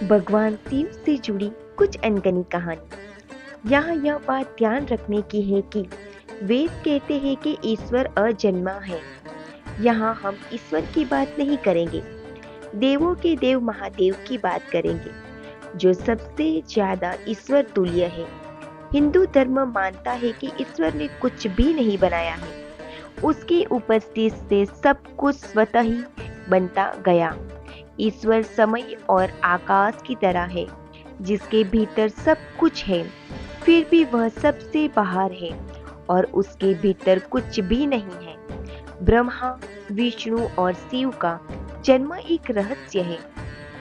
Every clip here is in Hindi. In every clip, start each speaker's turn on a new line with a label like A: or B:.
A: भगवान शिव से जुड़ी कुछ अनकही कहानी। यहाँ यह बात ध्यान रखने की है कि वेद कहते हैं कि ईश्वर अजन्मा है। यहाँ हम ईश्वर की बात नहीं करेंगे, देवों के देव महादेव की बात करेंगे, जो सबसे ज्यादा ईश्वर तुल्य है। हिंदू धर्म मानता है कि ईश्वर ने कुछ भी नहीं बनाया है, उसकी उपस्थिति से सब कुछ स्वतः ही बनता गया। ईश्वर समय और आकाश की तरह है, जिसके भीतर सब कुछ है, फिर भी वह सबसे बाहर है और उसके भीतर कुछ भी नहीं है। ब्रह्मा, विष्णु और शिव का जन्म एक रहस्य है।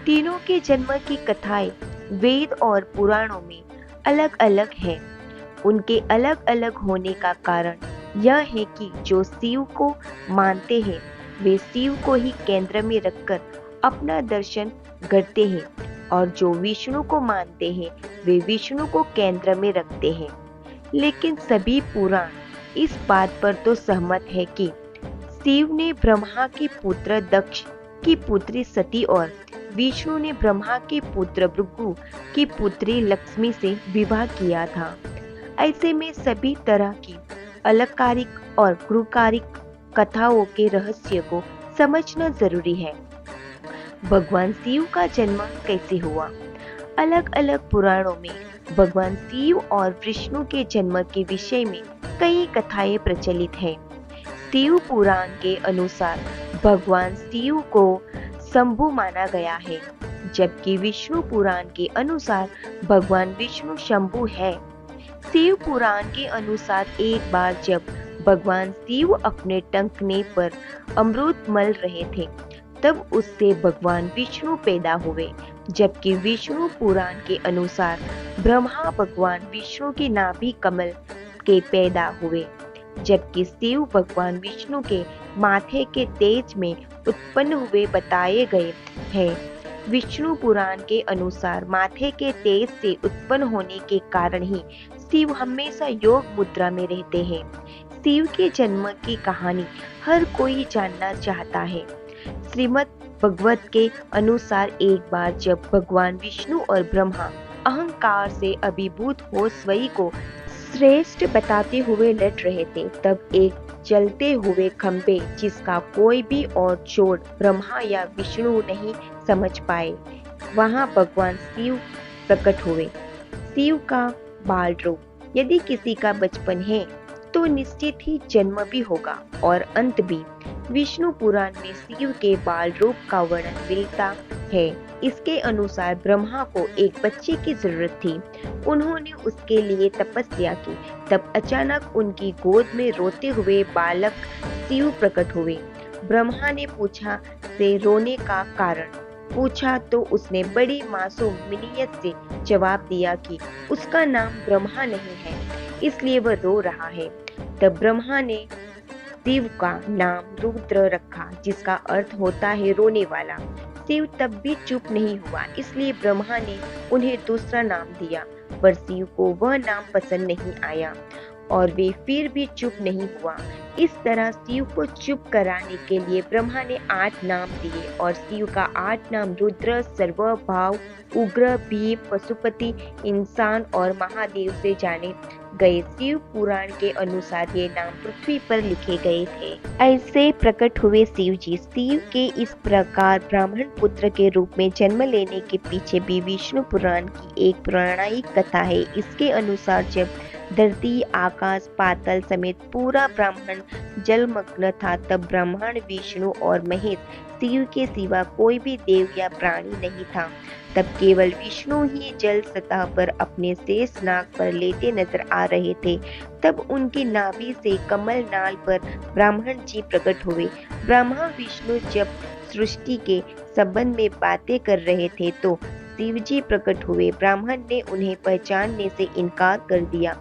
A: तीनों के जन्म की कथाएं वेद और पुराणों में अलग अलग है। उनके अलग अलग होने का कारण यह है कि जो शिव को मानते हैं वे शिव को ही केंद्र में रखकर अपना दर्शन करते हैं, और जो विष्णु को मानते हैं वे विष्णु को केंद्र में रखते हैं। लेकिन सभी पुराण इस बात पर तो सहमत है कि शिव ने ब्रह्मा के पुत्र दक्ष की पुत्री सती और विष्णु ने ब्रह्मा के पुत्र भृगु की पुत्री लक्ष्मी से विवाह किया था। ऐसे में सभी तरह की अलंकारिक और गुरुकारिक कथाओं के रहस्य को समझना जरूरी है। भगवान शिव का जन्म कैसे हुआ? अलग अलग पुराणों में भगवान शिव और विष्णु के जन्म के विषय में कई कथाएं प्रचलित हैं। शिव पुराण के अनुसार भगवान शिव को शंभु माना गया है, जबकि विष्णु पुराण के अनुसार भगवान विष्णु शंभु है। शिव पुराण के अनुसार एक बार जब भगवान शिव अपने टंकने पर अमृत मल रहे थे, तब उससे भगवान विष्णु पैदा हुए, जबकि विष्णु पुराण के अनुसार ब्रह्मा भगवान विष्णु के नाभि कमल के पैदा हुए, जबकि शिव भगवान विष्णु के माथे के तेज में उत्पन्न हुए बताए गए हैं। विष्णु पुराण के अनुसार माथे के तेज से उत्पन्न होने के कारण ही शिव हमेशा योग मुद्रा में रहते हैं। शिव के जन्म की कहानी हर कोई जानना चाहता है। श्रीमद् भगवत के अनुसार एक बार जब भगवान विष्णु और ब्रह्मा अहंकार से अभिभूत हो स्वयं को श्रेष्ठ बताते हुए लड़ रहे थे, तब एक जलते हुए खंभे जिसका कोई भी और जोड़ ब्रह्मा या विष्णु नहीं समझ पाए, वहां भगवान शिव प्रकट हुए। शिव का बाल रूप। यदि किसी का बचपन है तो निश्चित ही जन्म भी होगा और अंत भी। विष्णु पुराण में शिव के बाल रूप का वर्णन मिलता है। इसके अनुसार ब्रह्मा को एक बच्चे की जरूरत थी। उन्होंने उसके लिए तपस्या की, तब अचानक उनकी गोद में रोते हुए बालक शिव प्रकट हुए। ब्रह्मा ने पूछा से रोने का कारण पूछा तो उसने बड़ी मासूमियत से जवाब दिया कि उसका नाम ब्रह्मा नहीं है, इसलिए वह रो रहा है। तब ब्रह्मा ने शिव का नाम रुद्र रखा, जिसका अर्थ होता है रोने वाला। शिव तब भी चुप नहीं हुआ, इसलिए ब्रह्मा ने उन्हें दूसरा नाम दिया, पर शिव को वह नाम पसंद नहीं आया और वे फिर भी चुप नहीं हुआ। इस तरह शिव को चुप कराने के लिए ब्रह्मा ने 8 नाम दिए और शिव का 8 नाम रुद्र, सर्वभाव, उग्र, भीम, पशुपति, इंसान और महादेव से जाने गए। शिव पुराण के अनुसार ये नाम पृथ्वी पर लिखे गए थे। ऐसे प्रकट हुए शिव जी। शिव के इस प्रकार ब्राह्मण पुत्र के रूप में जन्म लेने के पीछे भी विष्णु पुराण की एक पौराणिक कथा है। इसके अनुसार जब धरती, आकाश, पाताल समेत पूरा ब्रह्मांड जलमग्न था, तब ब्रह्मांड, विष्णु और महेश शिव के सिवा कोई भी देव या प्राणी नहीं था। तब केवल विष्णु ही जल सतह पर अपने शेष नाग पर लेटे नजर आ रहे थे। तब उनकी नाभि से कमल नाल पर ब्राह्मण जी प्रकट हुए। ब्रह्मा विष्णु जब सृष्टि के संबंध में बातें कर रहे थे तो शिव जी प्रकट हुए। ब्राह्मण ने उन्हें पहचानने से इनकार कर दिया।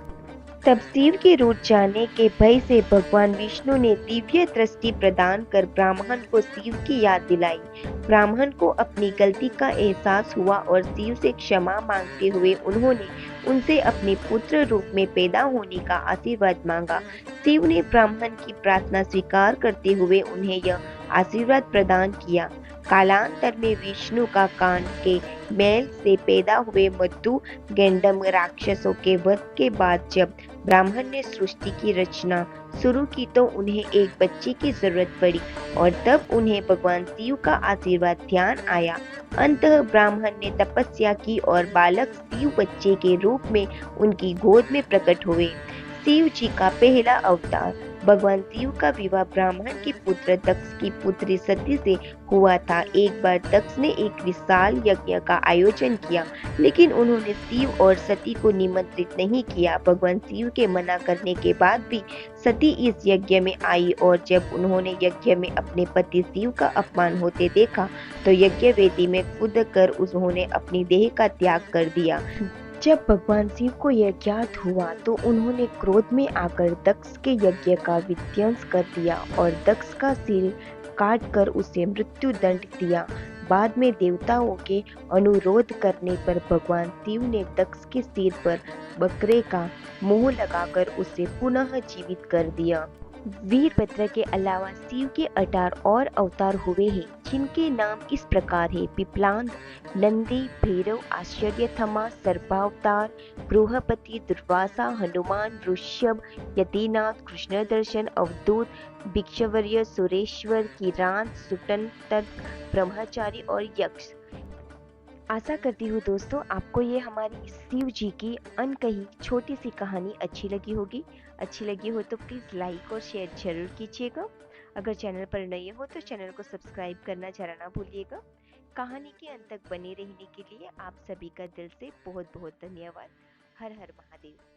A: तब शिव के रूठ जाने के भय से भगवान विष्णु ने दिव्य दृष्टि प्रदान कर ब्राह्मण को शिव की याद दिलाई। ब्राह्मण को अपनी गलती का एहसास हुआ और शिव से क्षमा मांगते हुए उन्होंने उनसे अपने पुत्र रूप में पैदा होने का आशीर्वाद मांगा। शिव ने ब्राह्मण की प्रार्थना स्वीकार करते हुए उन्हें यह आशीर्वाद प्रदान किया। कालांतर में विष्णु का कान के मैल से पैदा हुए मधु गैंडम राक्षसों के वध के बाद जब ब्राह्मण ने सृष्टि की रचना शुरू की तो उन्हें एक बच्चे की जरूरत पड़ी और तब उन्हें भगवान शिव का आशीर्वाद ध्यान आया। अंततः ब्राह्मण ने तपस्या की और बालक शिव बच्चे के रूप में उनकी गोद में प्रकट हुए। शिव जी का पहला अवतार। भगवान शिव का विवाह ब्राह्मण के पुत्र दक्ष की पुत्री सती से हुआ था। एक बार दक्ष ने एक विशाल यज्ञ का आयोजन किया, लेकिन उन्होंने शिव और सती को निमंत्रित नहीं किया। भगवान शिव के मना करने के बाद भी सती इस यज्ञ में आई और जब उन्होंने यज्ञ में अपने पति शिव का अपमान होते देखा तो यज्ञ वेदी में कूद कर उन्होंने अपनी देह का त्याग कर दिया। जब भगवान शिव को यह ज्ञात हुआ तो उन्होंने क्रोध में आकर दक्ष के यज्ञ का विध्वंस कर दिया और दक्ष का सिर काटकर उसे मृत्यु दंड दिया। बाद में देवताओं के अनुरोध करने पर भगवान शिव ने दक्ष के सिर पर बकरे का मुंह लगाकर उसे पुनः जीवित कर दिया। वीरभद्र के अलावा शिव के 18 और अवतार हुए हैं, जिनके नाम इस प्रकार है: पिपलांद, नंदी, भैरव, आश्चर्यथमा, सर्पावतार, बृहस्पति, दुर्वासा, हनुमान, ऋषभ, यतिनाथ, कृष्णदर्शन, अवधूत, भिक्षवर्य, सुरेश्वर, किरात, सुटंतक, ब्रह्मचारी और यक्ष। आशा करती हूँ दोस्तों आपको ये हमारी शिव जी की अनकही छोटी सी कहानी अच्छी लगी होगी। अच्छी लगी हो तो प्लीज़ लाइक और शेयर जरूर कीजिएगा। अगर चैनल पर नए हो तो चैनल को सब्सक्राइब करना जरा ना भूलिएगा। कहानी के अंत तक बने रहने के लिए आप सभी का दिल से बहुत बहुत धन्यवाद। हर हर महादेव।